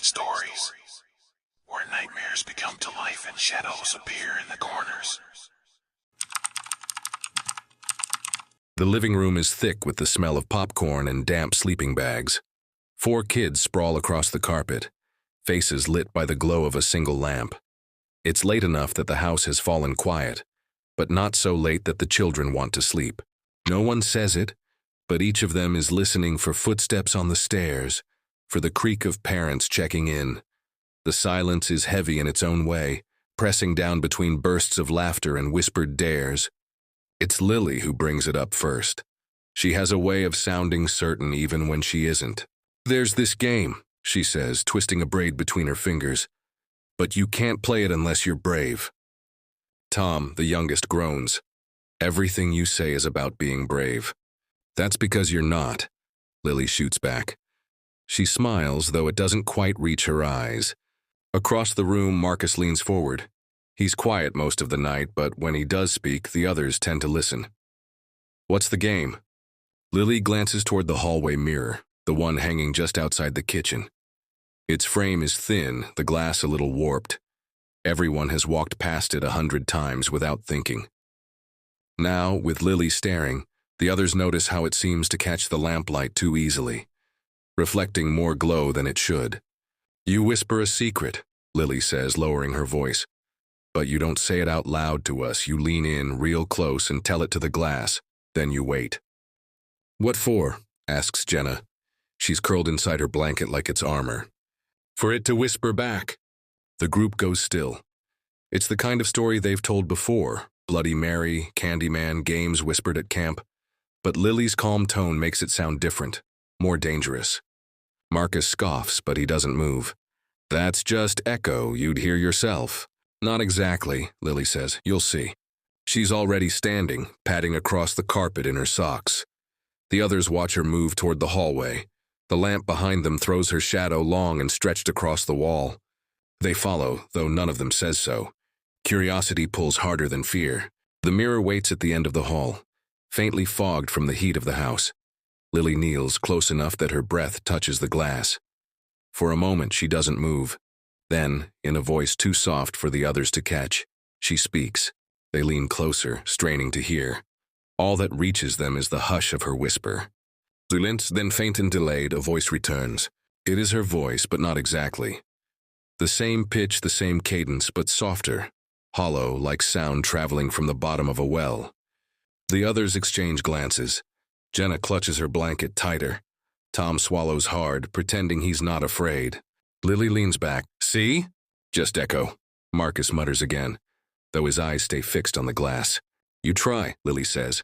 night stories, where nightmares become to life and shadows appear in the corners. The living room is thick with the smell of popcorn and damp sleeping bags. 4 kids sprawl across the carpet, faces lit by the glow of a single lamp. It's late enough that the house has fallen quiet, but not so late that the children want to sleep. No one says it, but each of them is listening for footsteps on the stairs, for the creak of parents checking in. The silence is heavy in its own way, pressing down between bursts of laughter and whispered dares. It's Lily who brings it up first. She has a way of sounding certain even when she isn't. "There's this game," she says, twisting a braid between her fingers. "But you can't play it unless you're brave." Tom, the youngest, groans. "Everything you say is about being brave." "That's because you're not," Lily shoots back. She smiles, though it doesn't quite reach her eyes. Across the room, Marcus leans forward. He's quiet most of the night, but when he does speak, the others tend to listen. "What's the game?" Lily glances toward the hallway mirror, the one hanging just outside the kitchen. Its frame is thin, the glass a little warped. Everyone has walked past it 100 times without thinking. Now, with Lily staring, the others notice how it seems to catch the lamplight too easily, reflecting more glow than it should. "You whisper a secret," Lily says, lowering her voice. "But you don't say it out loud to us. You lean in real close and tell it to the glass. Then you wait." "What for?" asks Jenna. She's curled inside her blanket like it's armor. "For it to whisper back." The group goes still. It's the kind of story they've told before. Bloody Mary, Candyman, games whispered at camp. But Lily's calm tone makes it sound different, more dangerous. Marcus scoffs, but he doesn't move. "That's just echo you'd hear yourself." "Not exactly," Lily says. "You'll see." She's already standing, padding across the carpet in her socks. The others watch her move toward the hallway. The lamp behind them throws her shadow long and stretched across the wall. They follow, though none of them says so. Curiosity pulls harder than fear. The mirror waits at the end of the hall, faintly fogged from the heat of the house. Lily kneels close enough that her breath touches the glass. For a moment, she doesn't move. Then, in a voice too soft for the others to catch, she speaks. They lean closer, straining to hear. All that reaches them is the hush of her whisper. Silent, then faint and delayed, a voice returns. It is her voice, but not exactly. The same pitch, the same cadence, but softer, hollow, like sound traveling from the bottom of a well. The others exchange glances. Jenna clutches her blanket tighter. Tom swallows hard, pretending he's not afraid. Lily leans back. "See?" "Just echo," Marcus mutters again, though his eyes stay fixed on the glass. "You try," Lily says.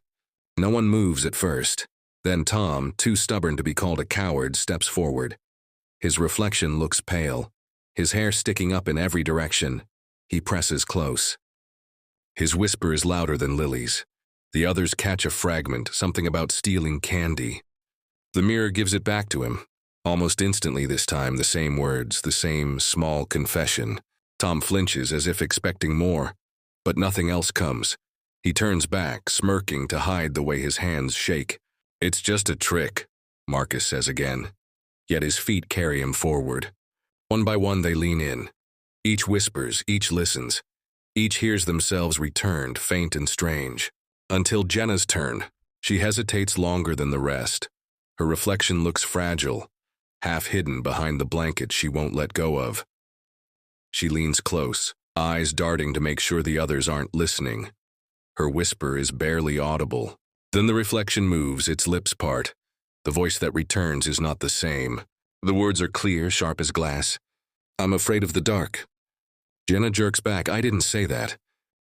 No one moves at first. Then Tom, too stubborn to be called a coward, steps forward. His reflection looks pale, his hair sticking up in every direction. He presses close. His whisper is louder than Lily's. The others catch a fragment, something about stealing candy. The mirror gives it back to him. Almost instantly this time, the same words, the same small confession. Tom flinches as if expecting more, but nothing else comes. He turns back, smirking to hide the way his hands shake. "It's just a trick," Marcus says again. Yet his feet carry him forward. One by one they lean in. Each whispers, each listens. Each hears themselves returned, faint and strange. Until Jenna's turn. She hesitates longer than the rest. Her reflection looks fragile, half hidden behind the blanket she won't let go of. She leans close, eyes darting to make sure the others aren't listening. Her whisper is barely audible. Then the reflection moves, its lips part. The voice that returns is not the same. The words are clear, sharp as glass. "I'm afraid of the dark." Jenna jerks back. "I didn't say that."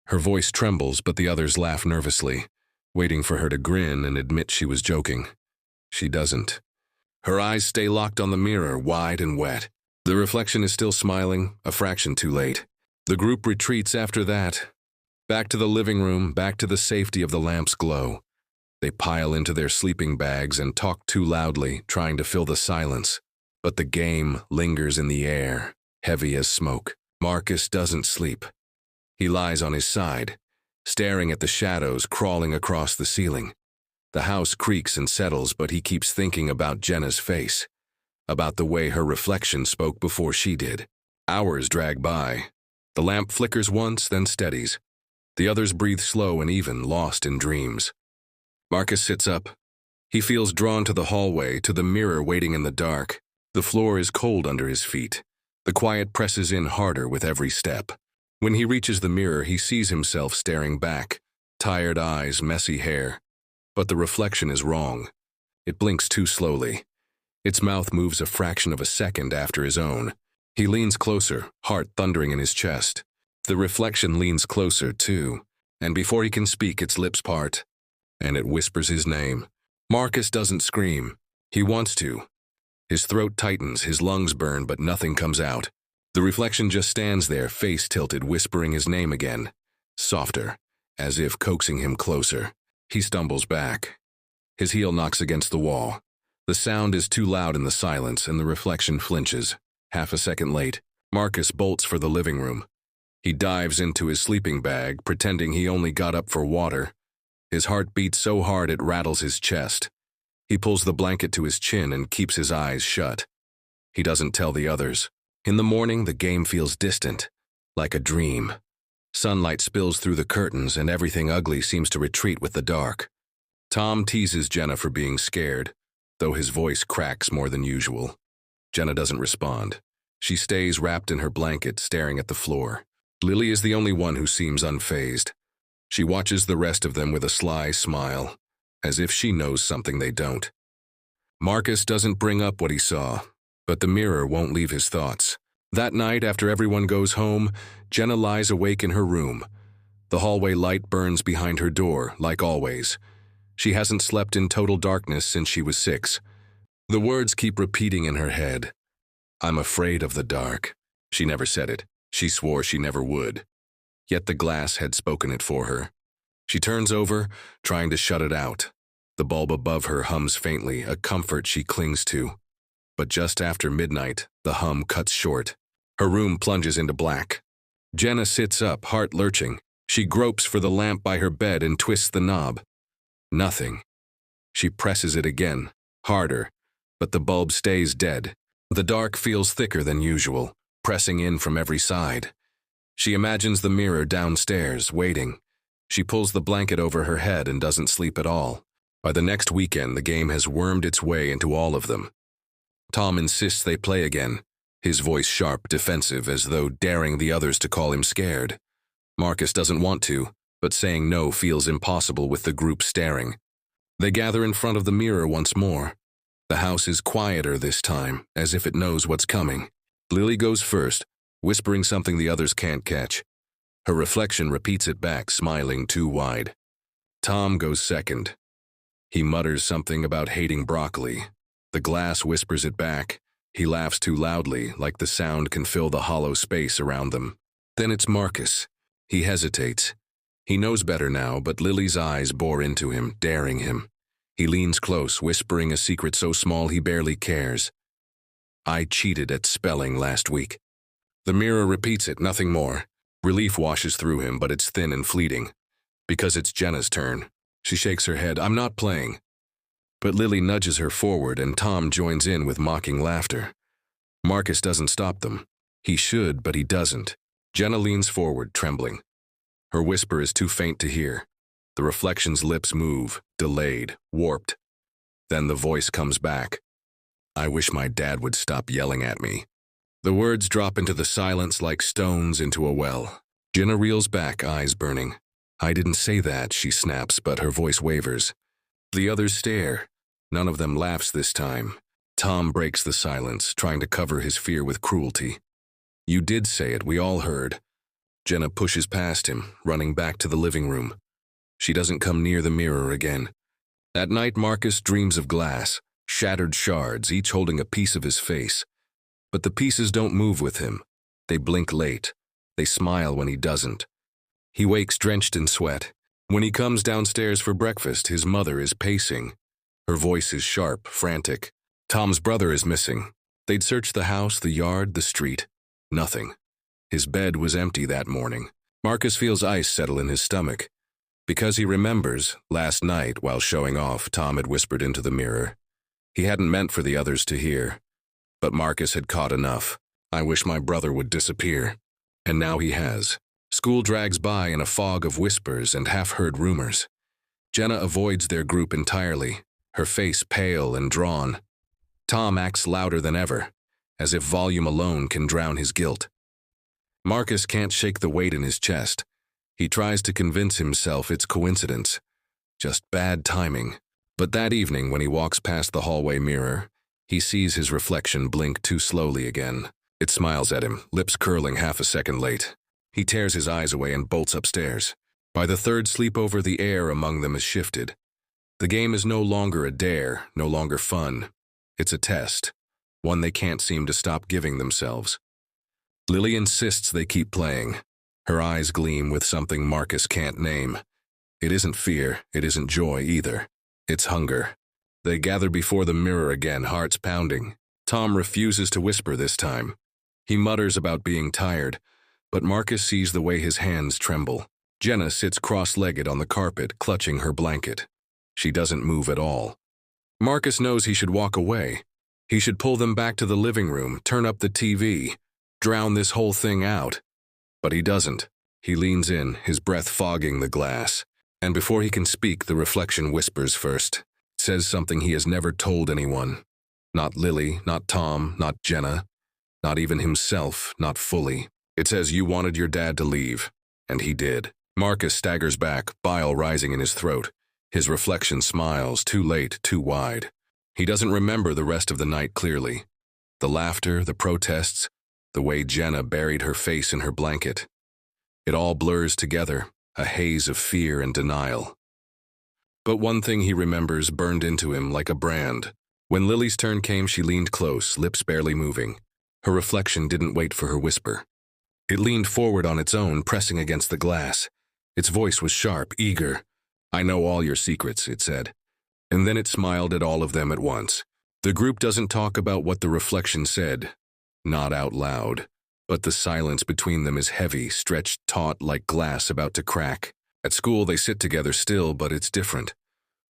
Her voice trembles, but the others laugh nervously, waiting for her to grin and admit she was joking. She doesn't. Her eyes stay locked on the mirror, wide and wet. The reflection is still smiling, a fraction too late. The group retreats after that. Back to the living room, back to the safety of the lamp's glow. They pile into their sleeping bags and talk too loudly, trying to fill the silence. But the game lingers in the air, heavy as smoke. Marcus doesn't sleep. He lies on his side, staring at the shadows crawling across the ceiling. The house creaks and settles, but he keeps thinking about Jenna's face. about the way her reflection spoke before she did. Hours drag by. The lamp flickers once, then steadies. The others breathe slow and even, lost in dreams. Marcus sits up. He feels drawn to the hallway, to the mirror waiting in the dark. The floor is cold under his feet. The quiet presses in harder with every step. When he reaches the mirror, he sees himself staring back. Tired eyes, messy hair. But the reflection is wrong. It blinks too slowly. Its mouth moves a fraction of a second after his own. He leans closer, heart thundering in his chest. The reflection leans closer, too, and before he can speak, its lips part, and it whispers his name. Marcus doesn't scream. He wants to. His throat tightens, his lungs burn, but nothing comes out. The reflection just stands there, face tilted, whispering his name again. Softer, as if coaxing him closer. He stumbles back. His heel knocks against the wall. The sound is too loud in the silence, and the reflection flinches. Half a second late, Marcus bolts for the living room. He dives into his sleeping bag, pretending he only got up for water. His heart beats so hard it rattles his chest. He pulls the blanket to his chin and keeps his eyes shut. He doesn't tell the others. In the morning, the game feels distant, like a dream. Sunlight spills through the curtains, and everything ugly seems to retreat with the dark. Tom teases Jenna for being scared, though his voice cracks more than usual. Jenna doesn't respond. She stays wrapped in her blanket, staring at the floor. Lily is the only one who seems unfazed. She watches the rest of them with a sly smile, as if she knows something they don't. Marcus doesn't bring up what he saw, but the mirror won't leave his thoughts. That night, after everyone goes home, Jenna lies awake in her room. The hallway light burns behind her door, like always. She hasn't slept in total darkness since she was 6. The words keep repeating in her head. I'm afraid of the dark. She never said it. She swore she never would. Yet the glass had spoken it for her. She turns over, trying to shut it out. The bulb above her hums faintly, a comfort she clings to. But just after midnight, the hum cuts short. Her room plunges into black. Jenna sits up, heart lurching. She gropes for the lamp by her bed and twists the knob. Nothing. She presses it again, harder, but the bulb stays dead. The dark feels thicker than usual, pressing in from every side. She imagines the mirror downstairs, waiting. She pulls the blanket over her head and doesn't sleep at all. By the next weekend, the game has wormed its way into all of them. Tom insists they play again, his voice sharp, defensive, as though daring the others to call him scared. Marcus doesn't want to, but saying no feels impossible with the group staring. They gather in front of the mirror once more. The house is quieter this time, as if it knows what's coming. Lily goes first, whispering something the others can't catch. Her reflection repeats it back, smiling too wide. Tom goes second. He mutters something about hating broccoli. The glass whispers it back. He laughs too loudly, like the sound can fill the hollow space around them. Then it's Marcus. He hesitates. He knows better now, but Lily's eyes bore into him, daring him. He leans close, whispering a secret so small he barely cares. I cheated at spelling last week. The mirror repeats it, nothing more. Relief washes through him, but it's thin and fleeting. Because it's Jenna's turn. She shakes her head. I'm not playing. But Lily nudges her forward, and Tom joins in with mocking laughter. Marcus doesn't stop them. He should, but he doesn't. Jenna leans forward, trembling. Her whisper is too faint to hear. The reflection's lips move, delayed, warped. Then the voice comes back. I wish my dad would stop yelling at me. The words drop into the silence like stones into a well. Jenna reels back, eyes burning. I didn't say that, she snaps, but her voice wavers. The others stare. None of them laughs this time. Tom breaks the silence, trying to cover his fear with cruelty. You did say it, we all heard. Jenna pushes past him, running back to the living room. She doesn't come near the mirror again. That night, Marcus dreams of glass, shattered shards, each holding a piece of his face. But the pieces don't move with him. They blink late. They smile when he doesn't. He wakes drenched in sweat. When he comes downstairs for breakfast, his mother is pacing. Her voice is sharp, frantic. Tom's brother is missing. They'd searched the house, the yard, the street. Nothing. His bed was empty that morning. Marcus feels ice settle in his stomach. Because he remembers, last night, while showing off, Tom had whispered into the mirror. He hadn't meant for the others to hear. But Marcus had caught enough. I wish my brother would disappear. And now he has. School drags by in a fog of whispers and half-heard rumors. Jenna avoids their group entirely, her face pale and drawn. Tom acts louder than ever, as if volume alone can drown his guilt. Marcus can't shake the weight in his chest. He tries to convince himself it's coincidence, just bad timing. But that evening, when he walks past the hallway mirror, he sees his reflection blink too slowly again. It smiles at him, lips curling half a second late. He tears his eyes away and bolts upstairs. By the third sleepover, the air among them has shifted. The game is no longer a dare, no longer fun. It's a test, one they can't seem to stop giving themselves. Lily insists they keep playing. Her eyes gleam with something Marcus can't name. It isn't fear, it isn't joy either. It's hunger. They gather before the mirror again, hearts pounding. Tom refuses to whisper this time. He mutters about being tired, but Marcus sees the way his hands tremble. Jenna sits cross-legged on the carpet, clutching her blanket. She doesn't move at all. Marcus knows he should walk away. He should pull them back to the living room, turn up the TV, drown this whole thing out. But he doesn't. He leans in, his breath fogging the glass. And before he can speak, the reflection whispers first. Says something he has never told anyone. Not Lily, not Tom, not Jenna. Not even himself, not fully. It says, "You wanted your dad to leave." And he did. Marcus staggers back, bile rising in his throat. His reflection smiles, too late, too wide. He doesn't remember the rest of the night clearly. The laughter, the protests, the way Jenna buried her face in her blanket. It all blurs together, a haze of fear and denial. But one thing he remembers burned into him like a brand. When Lily's turn came, she leaned close, lips barely moving. Her reflection didn't wait for her whisper. It leaned forward on its own, pressing against the glass. Its voice was sharp, eager. "I know all your secrets," it said. And then it smiled at all of them at once. The group doesn't talk about what the reflection said, not out loud, but the silence between them is heavy, stretched taut like glass about to crack. At school they sit together still, but it's different.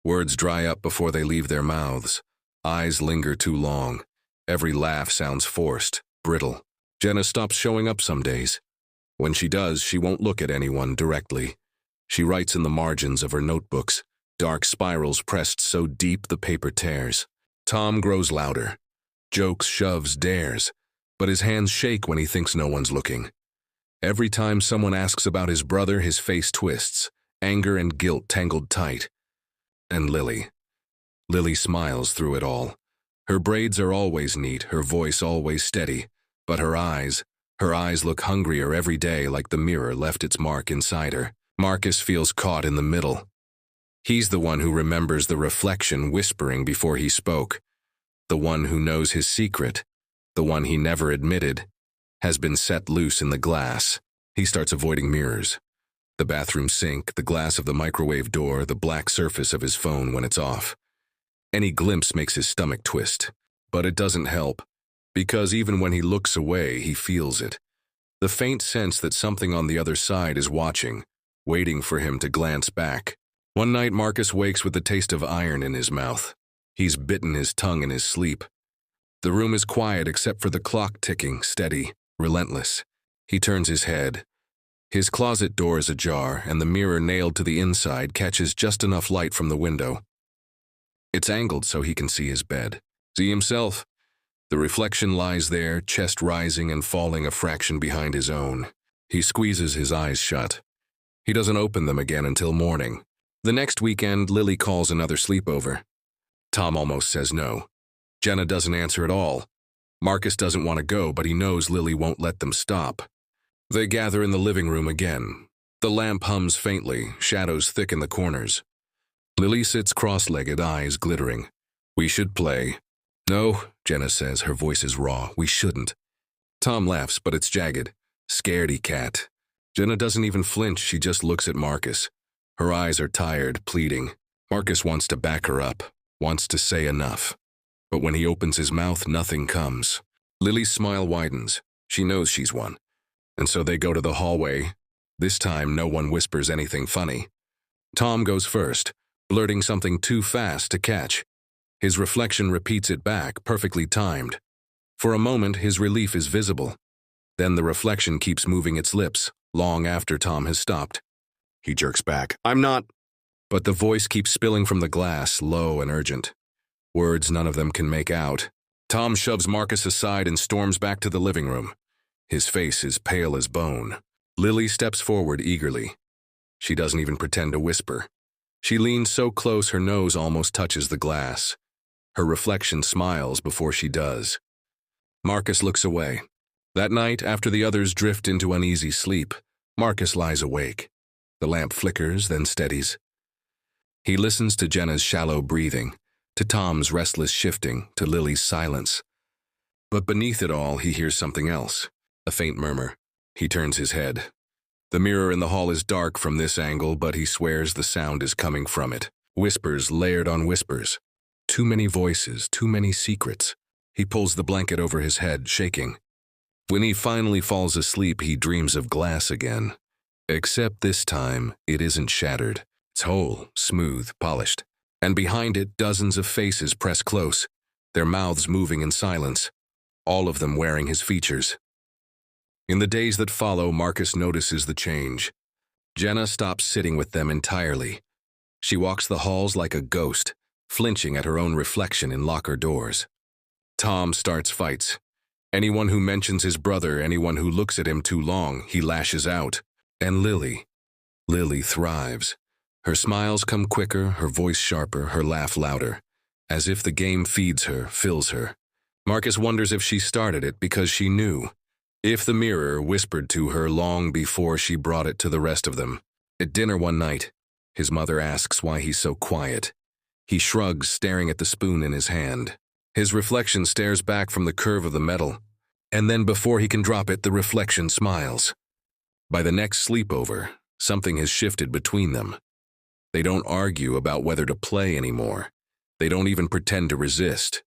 Words dry up before they leave their mouths. Eyes linger too long. Every laugh sounds forced, brittle. Jenna stops showing up some days. When she does, she won't look at anyone directly. She writes in the margins of her notebooks, dark spirals pressed so deep the paper tears. Tom grows louder. Jokes, shoves, dares. But his hands shake when he thinks no one's looking. Every time someone asks about his brother, his face twists, anger and guilt tangled tight. And Lily. Lily smiles through it all. Her braids are always neat, her voice always steady, but her eyes look hungrier every day, like the mirror left its mark inside her. Marcus feels caught in the middle. He's the one who remembers the reflection whispering before he spoke. The one who knows his secret, the one he never admitted, has been set loose in the glass. He starts avoiding mirrors. The bathroom sink, the glass of the microwave door, the black surface of his phone when it's off. Any glimpse makes his stomach twist. But it doesn't help, because even when he looks away, he feels it. The faint sense that something on the other side is watching, waiting for him to glance back. One night, Marcus wakes with the taste of iron in his mouth. He's bitten his tongue in his sleep. The room is quiet except for the clock ticking, steady, relentless. He turns his head. His closet door is ajar, and the mirror nailed to the inside catches just enough light from the window. It's angled so he can see his bed. See himself? The reflection lies there, chest rising and falling a fraction behind his own. He squeezes his eyes shut. He doesn't open them again until morning. The next weekend, Lily calls another sleepover. Tom almost says no. Jenna doesn't answer at all. Marcus doesn't want to go, but he knows Lily won't let them stop. They gather in the living room again. The lamp hums faintly, shadows thicken the corners. Lily sits cross-legged, eyes glittering. "We should play." "No," Jenna says, her voice is raw. "We shouldn't." Tom laughs, but it's jagged. Scaredy cat. Jenna doesn't even flinch, she just looks at Marcus. Her eyes are tired, pleading. Marcus wants to back her up, wants to say enough. But when he opens his mouth, nothing comes. Lily's smile widens. She knows she's won. And so they go to the hallway. This time, no one whispers anything funny. Tom goes first, blurting something too fast to catch. His reflection repeats it back, perfectly timed. For a moment, his relief is visible. Then the reflection keeps moving its lips, long after Tom has stopped. He jerks back. "I'm not..." But the voice keeps spilling from the glass, low and urgent. Words none of them can make out. Tom shoves Marcus aside and storms back to the living room. His face is pale as bone. Lily steps forward eagerly. She doesn't even pretend to whisper. She leans so close her nose almost touches the glass. Her reflection smiles before she does. Marcus looks away. That night, after the others drift into uneasy sleep, Marcus lies awake. The lamp flickers, then steadies. He listens to Jenna's shallow breathing, to Tom's restless shifting, to Lily's silence. But beneath it all, he hears something else, a faint murmur. He turns his head. The mirror in the hall is dark from this angle, but he swears the sound is coming from it. Whispers layered on whispers. Too many voices, too many secrets. He pulls the blanket over his head, shaking. When he finally falls asleep, he dreams of glass again. Except this time, it isn't shattered. It's whole, smooth, polished. And behind it, dozens of faces press close, their mouths moving in silence, all of them wearing his features. In the days that follow, Marcus notices the change. Jenna stops sitting with them entirely. She walks the halls like a ghost, flinching at her own reflection in locker doors. Tom starts fights. Anyone who mentions his brother, anyone who looks at him too long, he lashes out. And Lily thrives. Her smiles come quicker, her voice sharper, her laugh louder, as if the game feeds her, fills her. Marcus wonders if she started it because she knew. If the mirror whispered to her long before she brought it to the rest of them. At dinner one night, his mother asks why he's so quiet. He shrugs, staring at the spoon in his hand. His reflection stares back from the curve of the metal, and then before he can drop it, the reflection smiles. By the next sleepover, something has shifted between them. They don't argue about whether to play anymore. They don't even pretend to resist.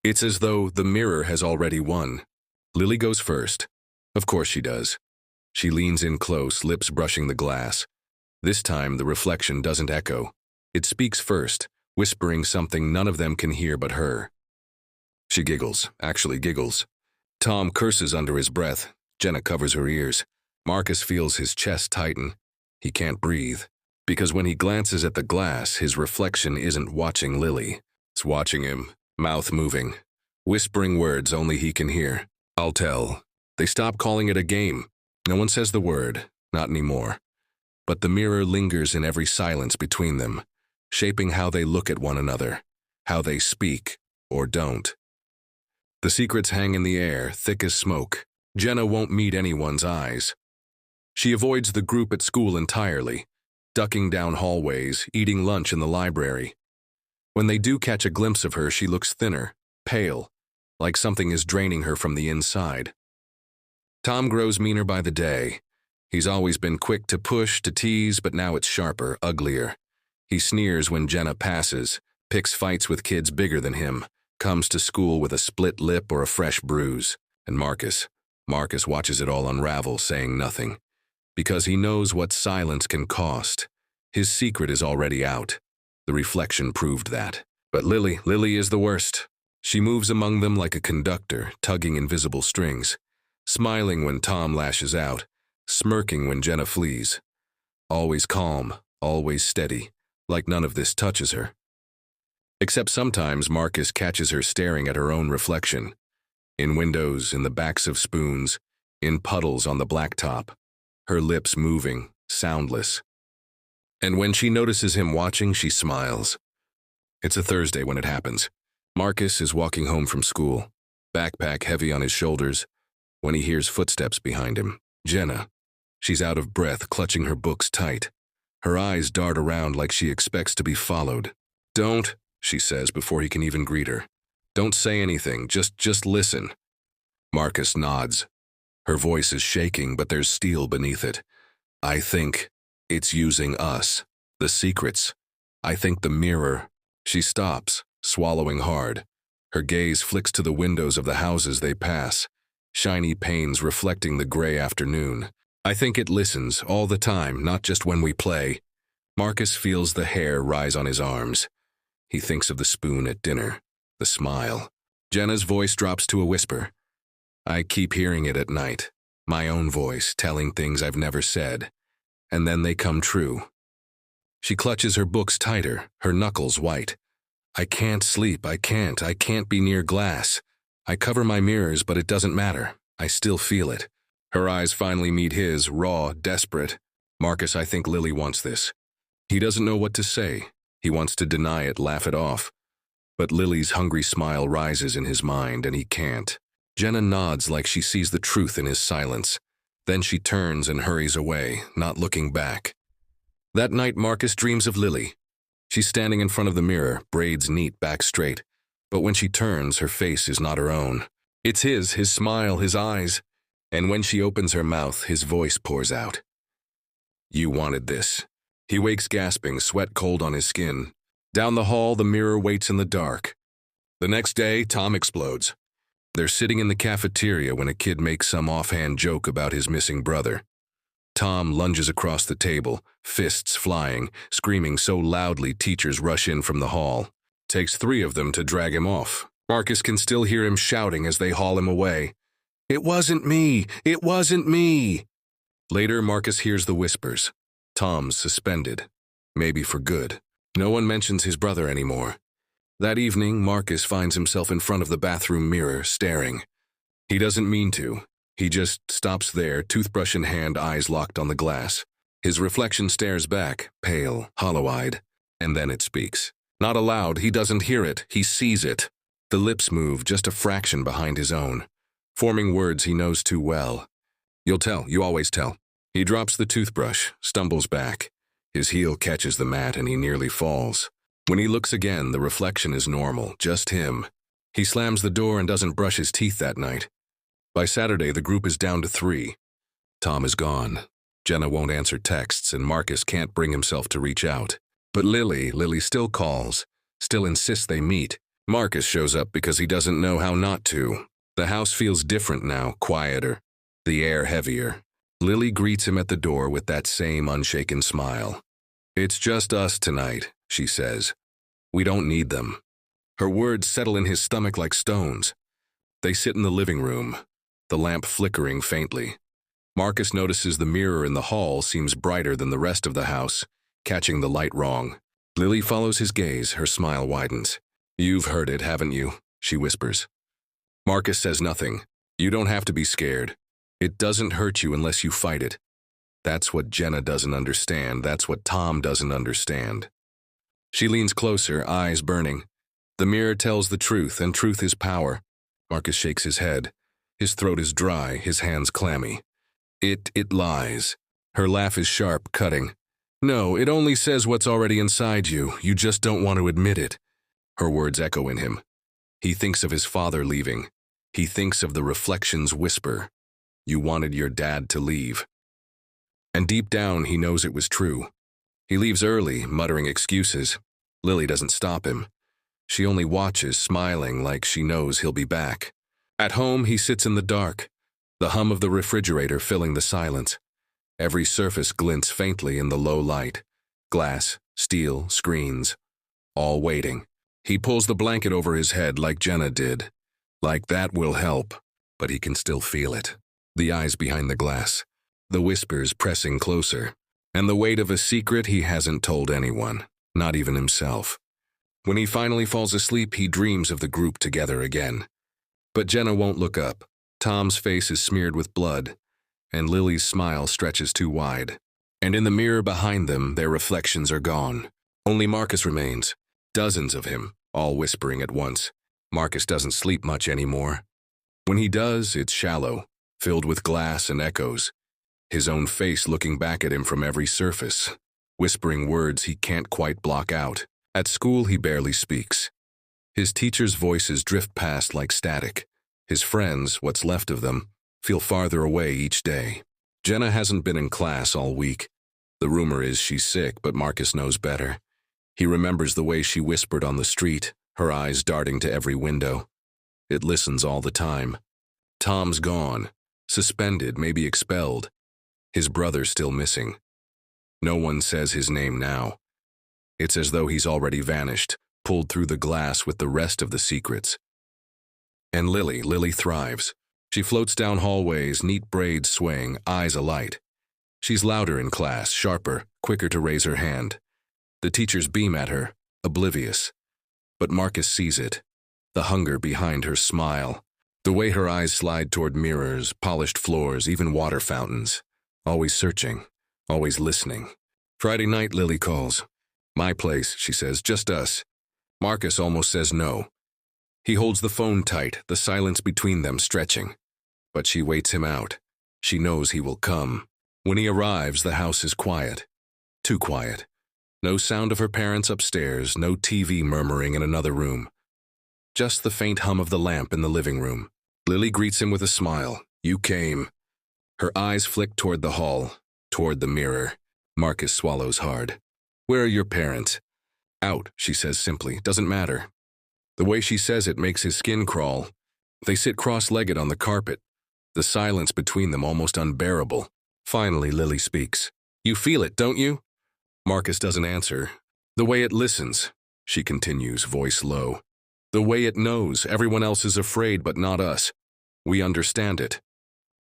It's as though the mirror has already won. Lily goes first. Of course she does. She leans in close, lips brushing the glass. This time, the reflection doesn't echo. It speaks first, whispering something none of them can hear but her. She giggles, actually giggles. Tom curses under his breath. Jenna covers her ears. Marcus feels his chest tighten. He can't breathe. Because when he glances at the glass, his reflection isn't watching Lily. It's watching him, mouth moving, whispering words only he can hear. "I'll tell." They stop calling it a game. No one says the word, not anymore. But the mirror lingers in every silence between them, shaping how they look at one another, how they speak or don't. The secrets hang in the air, thick as smoke. Jenna won't meet anyone's eyes. She avoids the group at school entirely, ducking down hallways, eating lunch in the library. When they do catch a glimpse of her, she looks thinner, pale, like something is draining her from the inside. Tom grows meaner by the day. He's always been quick to push, to tease, but now it's sharper, uglier. He sneers when Jenna passes, picks fights with kids bigger than him, comes to school with a split lip or a fresh bruise. And Marcus watches it all unravel, saying nothing. Because he knows what silence can cost. His secret is already out. The reflection proved that. But Lily is the worst. She moves among them like a conductor, tugging invisible strings, smiling when Tom lashes out, smirking when Jenna flees. Always calm, always steady, like none of this touches her. Except sometimes Marcus catches her staring at her own reflection. In windows, in the backs of spoons, in puddles on the blacktop. Her lips moving, soundless. And when she notices him watching, she smiles. It's a Thursday when it happens. Marcus is walking home from school, backpack heavy on his shoulders, when he hears footsteps behind him. Jenna. She's out of breath, clutching her books tight. Her eyes dart around like she expects to be followed. "Don't," she says before he can even greet her. "Don't say anything, just listen." Marcus nods. Her voice is shaking, but there's steel beneath it. "I think it's using us, the secrets. I think the mirror." She stops, swallowing hard. Her gaze flicks to the windows of the houses they pass, shiny panes reflecting the gray afternoon. "I think it listens all the time, not just when we play." Marcus feels the hair rise on his arms. He thinks of the spoon at dinner, the smile. Jenna's voice drops to a whisper. I keep hearing it at night, my own voice telling things I've never said, and then they come true. She clutches her books tighter, her knuckles white. I can't sleep, I can't be near glass. I cover my mirrors, but it doesn't matter. I still feel it. Her eyes finally meet his, raw, desperate. Marcus, I think Lily wants this. He doesn't know what to say. He wants to deny it, laugh it off. But Lily's hungry smile rises in his mind, and he can't. Jenna nods like she sees the truth in his silence. Then she turns and hurries away, not looking back. That night, Marcus dreams of Lily. She's standing in front of the mirror, braids neat, back straight. But when she turns, her face is not her own. It's his smile, his eyes. And when she opens her mouth, his voice pours out. You wanted this. He wakes gasping, sweat cold on his skin. Down the hall, the mirror waits in the dark. The next day, Tom explodes. They're sitting in the cafeteria when a kid makes some offhand joke about his missing brother. Tom lunges across the table, fists flying, screaming so loudly teachers rush in from the hall. Takes 3 of them to drag him off. Marcus can still hear him shouting as they haul him away. It wasn't me! It wasn't me! Later, Marcus hears the whispers. Tom's suspended. Maybe for good. No one mentions his brother anymore. That evening, Marcus finds himself in front of the bathroom mirror, staring. He doesn't mean to. He just stops there, toothbrush in hand, eyes locked on the glass. His reflection stares back, pale, hollow-eyed, and then it speaks. Not aloud, he doesn't hear it, he sees it. The lips move just a fraction behind his own, forming words he knows too well. You'll tell, you always tell. He drops the toothbrush, stumbles back. His heel catches the mat and he nearly falls. When he looks again, the reflection is normal, just him. He slams the door and doesn't brush his teeth that night. By Saturday, the group is down to 3. Tom is gone. Jenna won't answer texts and Marcus can't bring himself to reach out. But Lily still calls, still insists they meet. Marcus shows up because he doesn't know how not to. The house feels different now, quieter, the air heavier. Lily greets him at the door with that same unshaken smile. It's just us tonight, she says. We don't need them. Her words settle in his stomach like stones. They sit in the living room, the lamp flickering faintly. Marcus notices the mirror in the hall seems brighter than the rest of the house, catching the light wrong. Lily follows his gaze, her smile widens. You've heard it, haven't you? She whispers. Marcus says nothing. You don't have to be scared. It doesn't hurt you unless you fight it. That's what Jenna doesn't understand. That's what Tom doesn't understand. She leans closer, eyes burning. The mirror tells the truth, and truth is power. Marcus shakes his head. His throat is dry, his hands clammy. It lies. Her laugh is sharp, cutting. No, it only says what's already inside you. You just don't want to admit it. Her words echo in him. He thinks of his father leaving. He thinks of the reflection's whisper. You wanted your dad to leave. And deep down, he knows it was true. He leaves early, muttering excuses. Lily doesn't stop him. She only watches, smiling like she knows he'll be back. At home, he sits in the dark, the hum of the refrigerator filling the silence. Every surface glints faintly in the low light. Glass, steel, screens, all waiting. He pulls the blanket over his head like Jenna did. Like that will help, but he can still feel it. The eyes behind the glass, the whispers pressing closer, and the weight of a secret he hasn't told anyone, not even himself. When he finally falls asleep, he dreams of the group together again. But Jenna won't look up. Tom's face is smeared with blood, and Lily's smile stretches too wide. And in the mirror behind them, their reflections are gone. Only Marcus remains. Dozens of him, all whispering at once. Marcus doesn't sleep much anymore. When he does, it's shallow, filled with glass and echoes. His own face looking back at him from every surface, whispering words he can't quite block out. At school, he barely speaks. His teachers' voices drift past like static. His friends, what's left of them, feel farther away each day. Jenna hasn't been in class all week. The rumor is she's sick, but Marcus knows better. He remembers the way she whispered on the street, her eyes darting to every window. It listens all the time. Tom's gone, suspended, maybe expelled. His brother's still missing. No one says his name now. It's as though he's already vanished, pulled through the glass with the rest of the secrets. And Lily thrives. She floats down hallways, neat braids swaying, eyes alight. She's louder in class, sharper, quicker to raise her hand. The teachers beam at her, oblivious. But Marcus sees it. The hunger behind her smile. The way her eyes slide toward mirrors, polished floors, even water fountains. Always searching, always listening. Friday night, Lily calls. My place, she says, just us. Marcus almost says no. He holds the phone tight, the silence between them stretching. But she waits him out. She knows he will come. When he arrives, the house is quiet. Too quiet. No sound of her parents upstairs, no TV murmuring in another room. Just the faint hum of the lamp in the living room. Lily greets him with a smile. You came. Her eyes flick toward the hall, toward the mirror. Marcus swallows hard. Where are your parents? Out, she says simply. Doesn't matter. The way she says it makes his skin crawl. They sit cross-legged on the carpet, the silence between them almost unbearable. Finally, Lily speaks. You feel it, don't you? Marcus doesn't answer. The way it listens, she continues, voice low. The way it knows everyone else is afraid but not us. We understand it.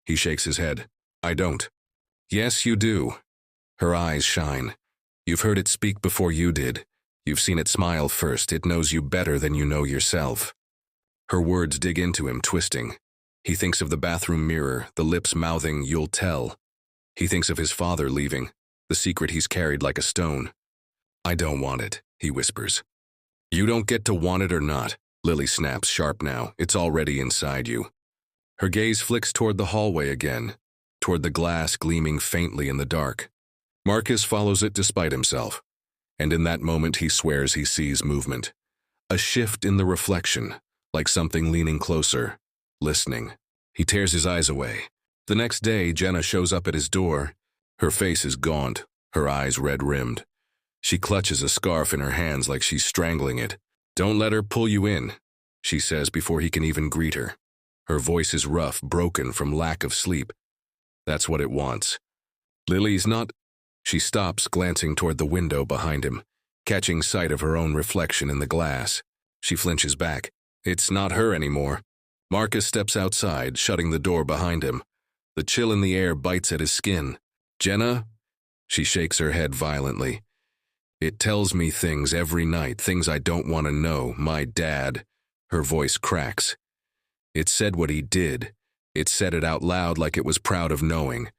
He shakes his head. I don't. Yes, you do. Her eyes shine. You've heard it speak before you did. You've seen it smile first. It knows you better than you know yourself. Her words dig into him, twisting. He thinks of the bathroom mirror, the lips mouthing, you'll tell. He thinks of his father leaving, the secret he's carried like a stone. I don't want it, he whispers. You don't get to want it or not. Lily snaps, sharp now. It's already inside you. Her gaze flicks toward the hallway again, toward the glass gleaming faintly in the dark. Marcus follows it despite himself, and in that moment he swears he sees movement. A shift in the reflection, like something leaning closer, listening. He tears his eyes away. The next day, Jenna shows up at his door. Her face is gaunt, her eyes red-rimmed. She clutches a scarf in her hands like she's strangling it. Don't let her pull you in, she says before he can even greet her. Her voice is rough, broken from lack of sleep. That's what it wants. Lily's not... She stops, glancing toward the window behind him, catching sight of her own reflection in the glass. She flinches back. It's not her anymore. Marcus steps outside, shutting the door behind him. The chill in the air bites at his skin. Jenna? She shakes her head violently. It tells me things every night, things I don't want to know. My dad. Her voice cracks. It said what he did. It said it out loud like it was proud of knowing.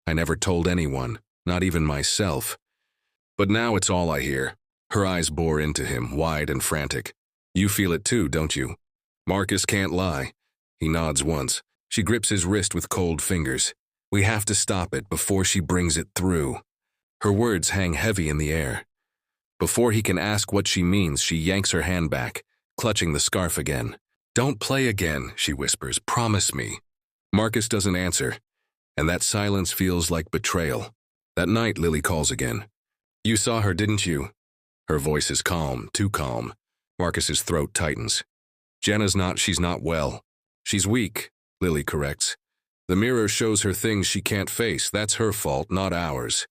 I never told anyone, not even myself. But now it's all I hear. Her eyes bore into him, wide and frantic. You feel it too, don't you? Marcus can't lie. He nods once. She grips his wrist with cold fingers. We have to stop it before she brings it through. Her words hang heavy in the air. Before he can ask what she means, she yanks her hand back, clutching the scarf again. Don't play again, she whispers. Promise me. Marcus doesn't answer, and that silence feels like betrayal. That night, Lily calls again. You saw her, didn't you? Her voice is calm, too calm. Marcus's throat tightens. She's not well. She's weak, Lily corrects. The mirror shows her things she can't face. That's her fault, not ours.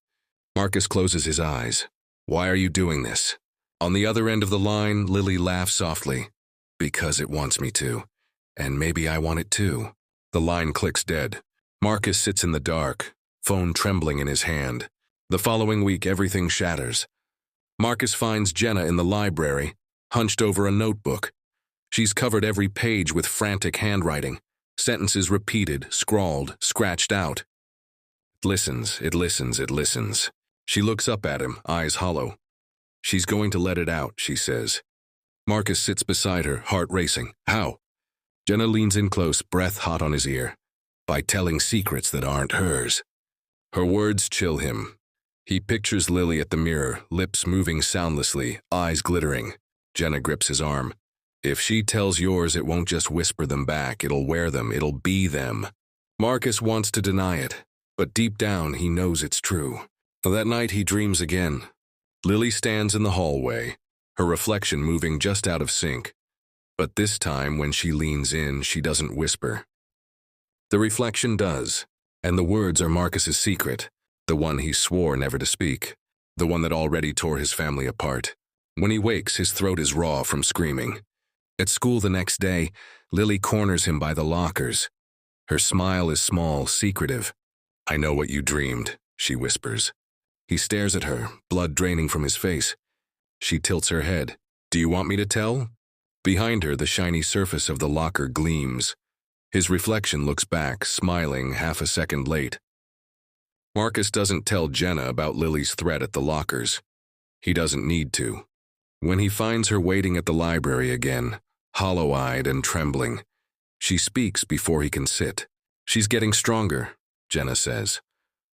Marcus closes his eyes. Why are you doing this? On the other end of the line, Lily laughs softly. Because it wants me to. And maybe I want it too. The line clicks dead. Marcus sits in the dark, phone trembling in his hand. The following week, everything shatters. Marcus finds Jenna in the library, hunched over a notebook. She's covered every page with frantic handwriting, sentences repeated, scrawled, scratched out. It listens, it listens, it listens. She looks up at him, eyes hollow. She's going to let it out, she says. Marcus sits beside her, heart racing. How? Jenna leans in close, breath hot on his ear. By telling secrets that aren't hers. Her words chill him. He pictures Lily at the mirror, lips moving soundlessly, eyes glittering. Jenna grips his arm. If she tells yours, it won't just whisper them back, it'll wear them, it'll be them. Marcus wants to deny it, but deep down he knows it's true. That night he dreams again. Lily stands in the hallway, her reflection moving just out of sync. But this time, when she leans in, she doesn't whisper. The reflection does, and the words are Marcus's secret, the one he swore never to speak, the one that already tore his family apart. When he wakes, his throat is raw from screaming. At school the next day, Lily corners him by the lockers. Her smile is small, secretive. "I know what you dreamed," she whispers. He stares at her, blood draining from his face. She tilts her head. "Do you want me to tell?" Behind her, the shiny surface of the locker gleams. His reflection looks back, smiling half a second late. Marcus doesn't tell Jenna about Lily's threat at the lockers. He doesn't need to. When he finds her waiting at the library again, hollow-eyed and trembling, she speaks before he can sit. "She's getting stronger," Jenna says.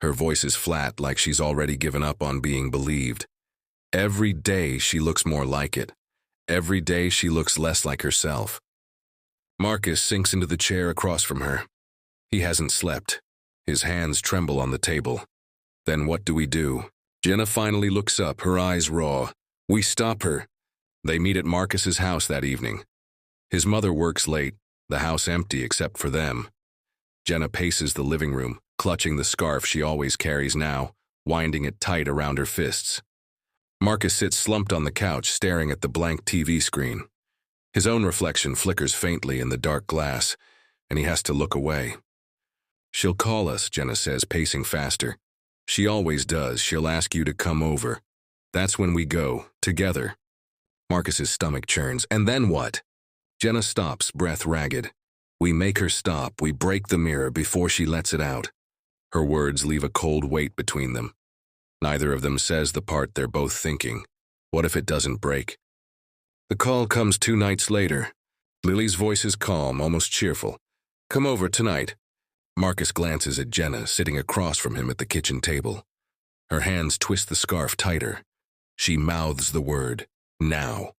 Her voice is flat, like she's already given up on being believed. Every day she looks more like it. Every day she looks less like herself. Marcus sinks into the chair across from her. He hasn't slept. His hands tremble on the table. Then what do we do? Jenna finally looks up, her eyes raw. We stop her. They meet at Marcus's house that evening. His mother works late, the house empty except for them. Jenna paces the living room, clutching the scarf she always carries now, winding it tight around her fists. Marcus sits slumped on the couch, staring at the blank TV screen. His own reflection flickers faintly in the dark glass, and he has to look away. "She'll call us," Jenna says, pacing faster. "She always does. She'll ask you to come over. That's when we go, together." Marcus's stomach churns. "And then what?" Jenna stops, breath ragged. "We make her stop. We break the mirror before she lets it out." Her words leave a cold weight between them. Neither of them says the part they're both thinking. What if it doesn't break? The call comes 2 nights later. Lily's voice is calm, almost cheerful. "Come over tonight." Marcus glances at Jenna, sitting across from him at the kitchen table. Her hands twist the scarf tighter. She mouths the word, "Now."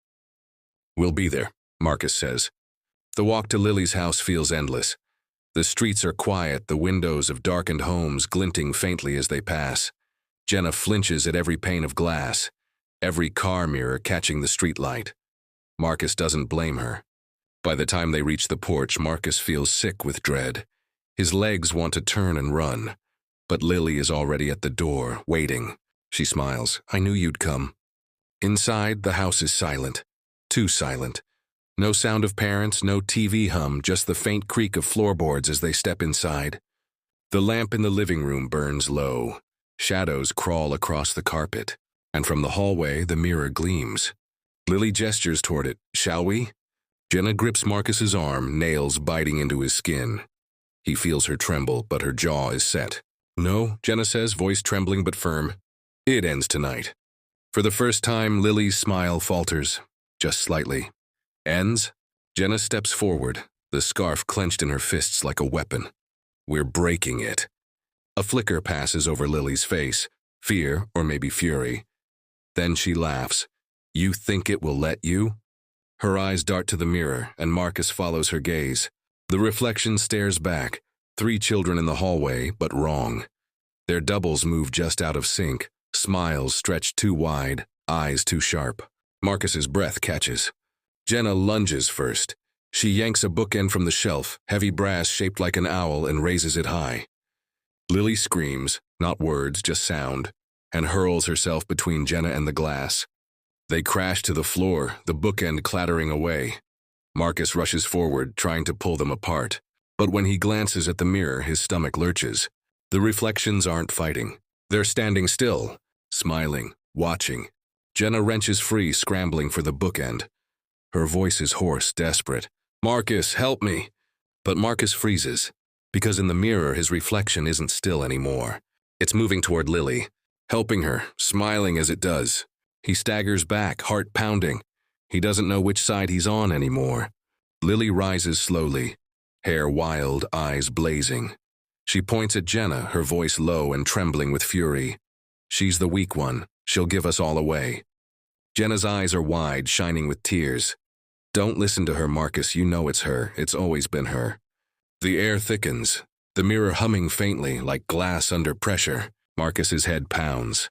"We'll be there," Marcus says. The walk to Lily's house feels endless. The streets are quiet, the windows of darkened homes glinting faintly as they pass. Jenna flinches at every pane of glass, every car mirror catching the streetlight. Marcus doesn't blame her. By the time they reach the porch, Marcus feels sick with dread. His legs want to turn and run, but Lily is already at the door, waiting. She smiles. "I knew you'd come." Inside, the house is silent. Too silent. No sound of parents, no TV hum, just the faint creak of floorboards as they step inside. The lamp in the living room burns low. Shadows crawl across the carpet, and from the hallway, the mirror gleams. Lily gestures toward it. "Shall we?" Jenna grips Marcus's arm, nails biting into his skin. He feels her tremble, but her jaw is set. "No," Jenna says, voice trembling but firm. "It ends tonight." For the first time, Lily's smile falters, just slightly. "Ends?" Jenna steps forward, the scarf clenched in her fists like a weapon. "We're breaking it." A flicker passes over Lily's face, fear or maybe fury. Then she laughs. "You think it will let you?" Her eyes dart to the mirror, and Marcus follows her gaze. The reflection stares back, 3 children in the hallway, but wrong. Their doubles move just out of sync, smiles stretched too wide, eyes too sharp. Marcus's breath catches. Jenna lunges first. She yanks a bookend from the shelf, heavy brass shaped like an owl, and raises it high. Lily screams, not words, just sound, and hurls herself between Jenna and the glass. They crash to the floor, the bookend clattering away. Marcus rushes forward, trying to pull them apart. But when he glances at the mirror, his stomach lurches. The reflections aren't fighting. They're standing still, smiling, watching. Jenna wrenches free, scrambling for the bookend. Her voice is hoarse, desperate. "Marcus, help me!" But Marcus freezes, because in the mirror his reflection isn't still anymore. It's moving toward Lily, helping her, smiling as it does. He staggers back, heart pounding. He doesn't know which side he's on anymore. Lily rises slowly, hair wild, eyes blazing. She points at Jenna, her voice low and trembling with fury. "She's the weak one. She'll give us all away." Jenna's eyes are wide, shining with tears. "Don't listen to her, Marcus. You know it's her. It's always been her." The air thickens, the mirror humming faintly, like glass under pressure. Marcus's head pounds.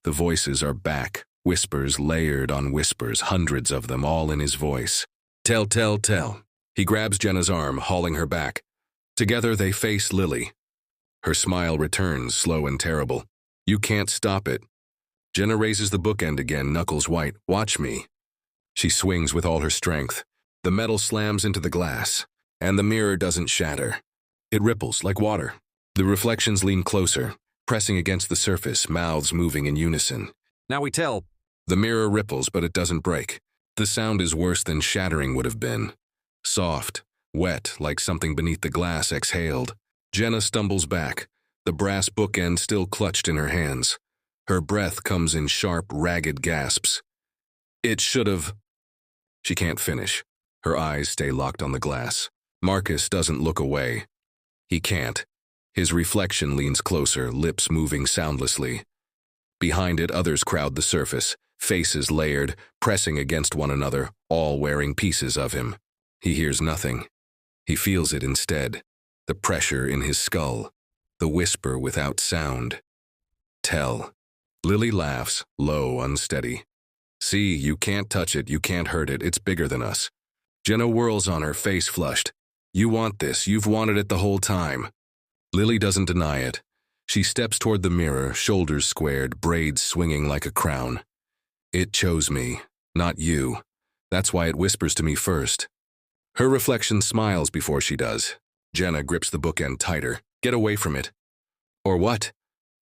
The voices are back, whispers layered on whispers, hundreds of them, all in his voice. "Tell, tell, tell." He grabs Jenna's arm, hauling her back. Together they face Lily. Her smile returns, slow and terrible. "You can't stop it." Jenna raises the bookend again, knuckles white. "Watch me." She swings with all her strength. The metal slams into the glass, and the mirror doesn't shatter. It ripples like water. The reflections lean closer, pressing against the surface, mouths moving in unison. Now we tell. The mirror ripples, but it doesn't break. The sound is worse than shattering would have been. Soft, wet, like something beneath the glass exhaled. Jenna stumbles back, the brass bookend still clutched in her hands. Her breath comes in sharp, ragged gasps. It should have... She can't finish. Her eyes stay locked on the glass. Marcus doesn't look away. He can't. His reflection leans closer, lips moving soundlessly. Behind it, others crowd the surface, faces layered, pressing against one another, all wearing pieces of him. He hears nothing. He feels it instead. The pressure in his skull. The whisper without sound. Tell. Lily laughs, low, unsteady. See, you can't touch it, you can't hurt it, it's bigger than us. Jenna whirls on her, face flushed. You want this, you've wanted it the whole time. Lily doesn't deny it. She steps toward the mirror, shoulders squared, braids swinging like a crown. It chose me, not you. That's why it whispers to me first. Her reflection smiles before she does. Jenna grips the bookend tighter. Get away from it. Or what?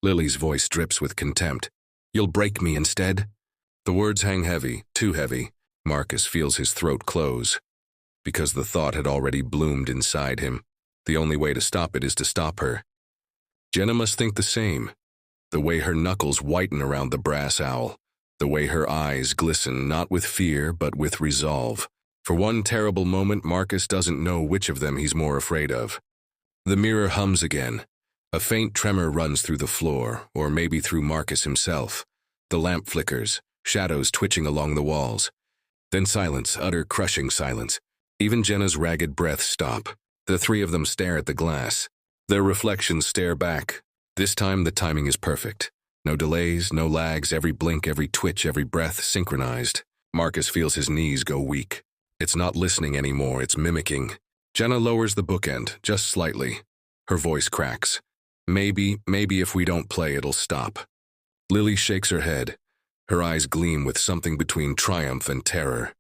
Lily's voice drips with contempt. You'll break me instead? The words hang heavy, too heavy. Marcus feels his throat close. Because the thought had already bloomed inside him. The only way to stop it is to stop her. Jenna must think the same. The way her knuckles whiten around the brass owl. The way her eyes glisten not with fear but with resolve. For one terrible moment, Marcus doesn't know which of them he's more afraid of. The mirror hums again. A faint tremor runs through the floor, or maybe through Marcus himself. The lamp flickers, shadows twitching along the walls. Then silence, utter crushing silence. Even Jenna's ragged breaths stop. The three of them stare at the glass. Their reflections stare back. This time the timing is perfect. No delays, no lags, every blink, every twitch, every breath synchronized. Marcus feels his knees go weak. It's not listening anymore, it's mimicking. Jenna lowers the bookend, just slightly. Her voice cracks. Maybe if we don't play, it'll stop. Lily shakes her head. Her eyes gleam with something between triumph and terror.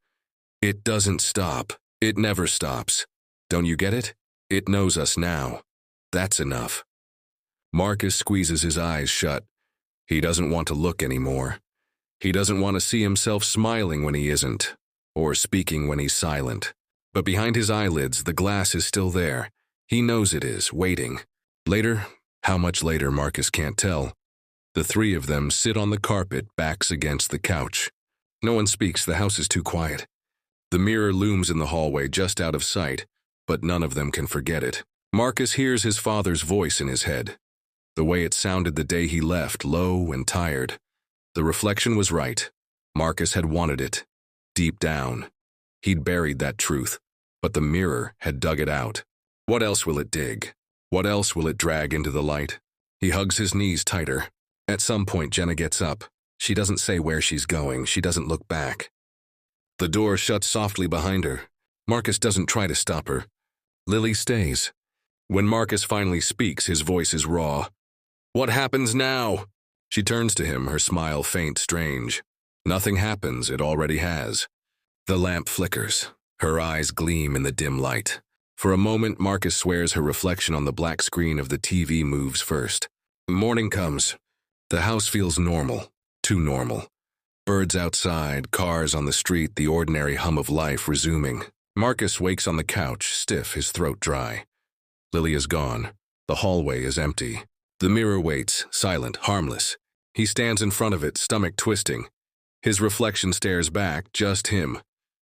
It doesn't stop. It never stops. Don't you get it? It knows us now. That's enough. Marcus squeezes his eyes shut. He doesn't want to look anymore. He doesn't want to see himself smiling when he isn't, or speaking when he's silent. But behind his eyelids, the glass is still there. He knows it is, waiting. Later, how much later, Marcus can't tell. The three of them sit on the carpet, backs against the couch. No one speaks, the house is too quiet. The mirror looms in the hallway just out of sight, but none of them can forget it. Marcus hears his father's voice in his head. The way it sounded the day he left, low and tired. The reflection was right. Marcus had wanted it. Deep down. He'd buried that truth, but the mirror had dug it out. What else will it dig? What else will it drag into the light? He hugs his knees tighter. At some point, Jenna gets up. She doesn't say where she's going. She doesn't look back. The door shuts softly behind her. Marcus doesn't try to stop her. Lily stays. When Marcus finally speaks, his voice is raw. What happens now? She turns to him, her smile faint, strange. Nothing happens, it already has. The lamp flickers. Her eyes gleam in the dim light. For a moment, Marcus swears her reflection on the black screen of the TV moves first. Morning comes. The house feels normal. Too normal. Birds outside, cars on the street, the ordinary hum of life resuming. Marcus wakes on the couch, stiff, his throat dry. Lily is gone. The hallway is empty. The mirror waits, silent, harmless. He stands in front of it, stomach twisting. His reflection stares back, just him.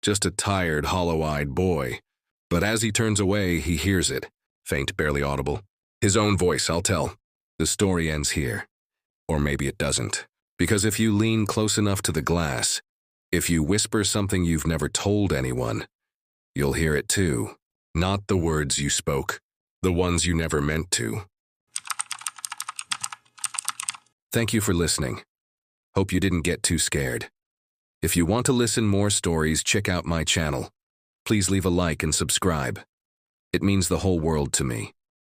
Just a tired, hollow-eyed boy. But as he turns away, he hears it. Faint, barely audible. His own voice, I'll tell. The story ends here. Or maybe it doesn't. Because if you lean close enough to the glass, if you whisper something you've never told anyone, you'll hear it too. Not the words you spoke, the ones you never meant to. Thank you for listening. Hope you didn't get too scared. If you want to listen more stories, check out my channel. Please leave a like and subscribe. It means the whole world to me.